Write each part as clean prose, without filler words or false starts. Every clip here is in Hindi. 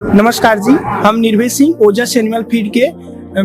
नमस्कार जी, हम निर्भय सिंह ओजस एनिमल फीड के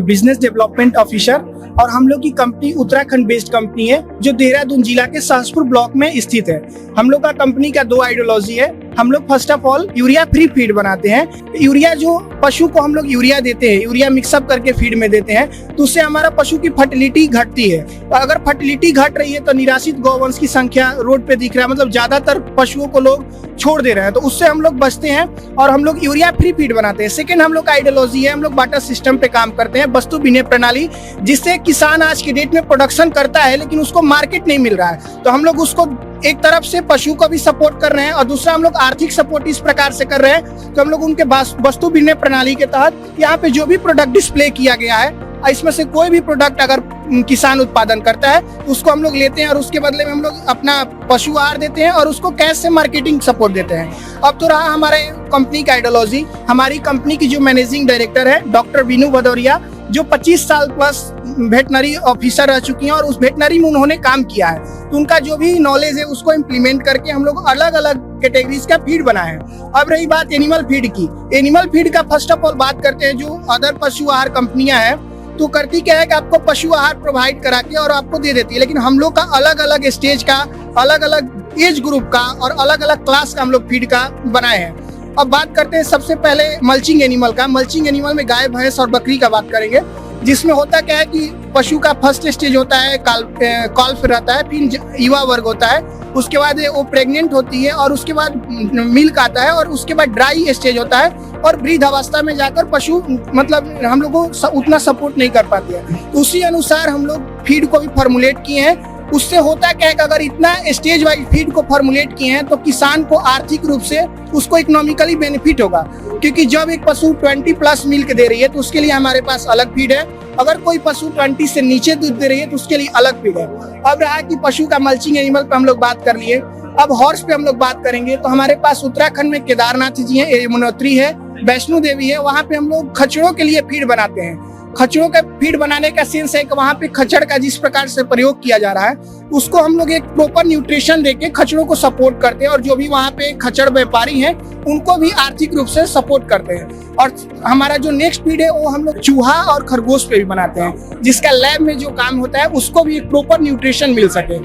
बिजनेस डेवलपमेंट ऑफिसर और हम लोग की कंपनी उत्तराखंड बेस्ड कंपनी है जो देहरादून जिला के सहसपुर ब्लॉक में स्थित है। हम लोग का कंपनी का दो आइडियोलॉजी है। हम लोग first of all urea free feed बनाते हैं। यूरिया जो पशु को हम लोग यूरिया देते हैं, यूरिया मिक्सअप करके फीड में देते हैं, तो उससे हमारा पशु की फर्टिलिटी घटती है। और अगर फर्टिलिटी घट रही है तो निराश्रित गौवंश की संख्या रोड पे दिख रहा है, मतलब ज्यादातर पशुओं को लोग छोड़ दे रहे हैं, तो उससे हम लोग बचते हैं और हम लोग यूरिया फ्री फीड बनाते हैं। सेकंड हम लोग का आइडियोलॉजी है, हम लोग बाटर सिस्टम पे काम करते हैं, वस्तु विनिमय प्रणाली, जिससे किसान आज के डेट में प्रोडक्शन करता है लेकिन उसको मार्केट नहीं मिल रहा है। तो हम लोग उसको एक तरफ से पशु को भी सपोर्ट कर रहे हैं और दूसरा हम लोग आर्थिक सपोर्ट इस प्रकार से कर रहे हैं तो हम लोग उनके वस्तु विनिमय प्रणाली के तहत यहाँ पे जो भी प्रोडक्ट डिस्प्ले किया गया है, इसमें से कोई भी प्रोडक्ट अगर किसान उत्पादन करता है तो उसको हम लोग लेते हैं और उसके बदले में हम लोग अपना पशु आहार देते हैं और उसको कैश से मार्केटिंग सपोर्ट देते हैं। अब तो रहा हमारे कंपनी का आइडियोलॉजी। हमारी कंपनी की जो मैनेजिंग डायरेक्टर है डॉक्टर बीनू भदौरिया, जो 25 साल प्लस वेटनरी ऑफिसर रह चुकी हैं और उस वेटनरी में उन्होंने काम किया है, तो उनका जो भी नॉलेज है उसको इम्प्लीमेंट करके हम लोग अलग अलग कैटेगरीज का फीड बनाए हैं। अब रही बात एनिमल फीड की। एनिमल फीड का फर्स्ट ऑफ ऑल बात करते हैं, जो अदर पशु आहार कंपनियां हैं तो करती क्या है कि आपको पशु आहार प्रोवाइड करा के और आपको दे देती है, लेकिन हम लोग का अलग अलग स्टेज का, अलग अलग एज ग्रुप का और अलग अलग क्लास का हम लोग फीड का बनाए हैं। अब बात करते हैं सबसे पहले मल्चिंग एनिमल का। मल्चिंग एनिमल में गाय, भैंस और बकरी का बात करेंगे, जिसमें होता क्या है कि पशु का फर्स्ट स्टेज होता है कॉल्फ रहता है, फिर युवा वर्ग होता है, उसके बाद वो प्रेग्नेंट होती है और उसके बाद मिल्क आता है और उसके बाद ड्राई स्टेज होता है और वृद्ध अवस्था में जाकर पशु मतलब हम लोग को उतना सपोर्ट नहीं कर पाती है। तो उसी अनुसार हम लोग फीड को भी फॉर्मुलेट किए हैं। उससे होता क्या है कि अगर इतना स्टेज वाइज फीड को फॉर्मुलेट किए हैं तो किसान को आर्थिक रूप से उसको इकोनॉमिकली बेनिफिट होगा, क्योंकि जब एक पशु 20+ मिल्क दे रही है तो उसके लिए हमारे पास अलग फीड है। अगर कोई पशु 20 से नीचे दूध दे रही है तो उसके लिए अलग फीड है। अब रहा कि पशु का मल्चिंग एनिमल पे हम लोग बात कर लिए। अब हॉर्स पे हम लोग बात करेंगे तो हमारे पास उत्तराखंड में केदारनाथ जी है, यमुनोत्री है, वैष्णो देवी है, वहाँ पे हम लोग खच्चरों के लिए फीड बनाते हैं। खच्चरों का फीड बनाने का सेंस है कि वहाँ पे खच्चर का जिस प्रकार से प्रयोग किया जा रहा है उसको हम लोग एक प्रॉपर न्यूट्रिशन देके खच्चरों को सपोर्ट करते हैं और जो भी वहाँ पे खच्चर व्यापारी हैं उनको भी आर्थिक रूप से सपोर्ट करते हैं। और हमारा जो नेक्स्ट फीड है वो हम लोग चूहा और खरगोश पे भी बनाते हैं, जिसका लैब में जो काम होता है उसको भी एक प्रॉपर न्यूट्रिशन मिल सके।